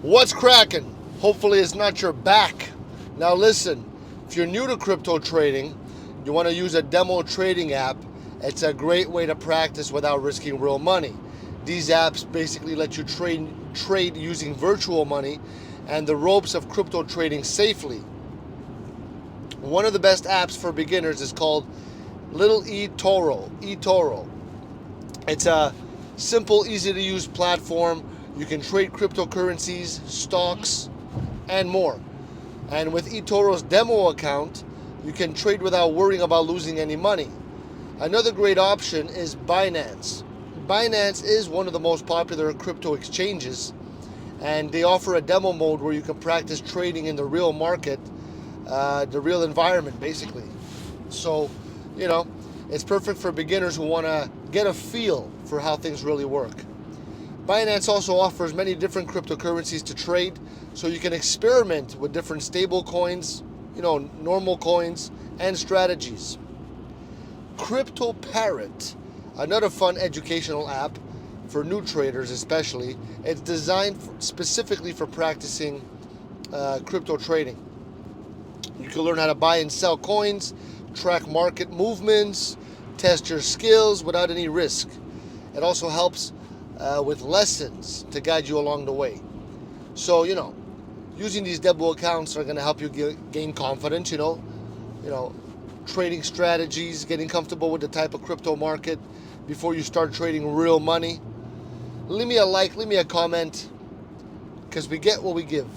What's cracking? Hopefully it's not your back. Now listen, if you're new to crypto trading, you want to use a demo trading app. It's a great way to practice without risking real money. These apps basically let you trade using virtual money and the ropes of crypto trading safely. One of the best apps for beginners is called Little eToro. It's a simple, easy to use platform. You can trade cryptocurrencies, stocks, and more. And with eToro's demo account, you can trade without worrying about losing any money. Another great option is Binance. Binance is one of the most popular crypto exchanges, and they offer a demo mode where you can practice trading in the real market, the real environment, basically. So, you know, it's perfect for beginners who want to get a feel for how things really work. Binance also offers many different cryptocurrencies to trade, so you can experiment with different stable coins, normal coins, and strategies. Crypto Parrot, another fun educational app for new traders especially. It's designed specifically for practicing crypto trading. You can learn how to buy and sell coins, track market movements, test your skills without any risk. It also helps with lessons to guide you along the way. So, using these demo accounts are going to help you gain confidence, trading strategies, getting comfortable with the type of crypto market before you start trading real money. Leave me a like, leave me a comment, because we get what we give.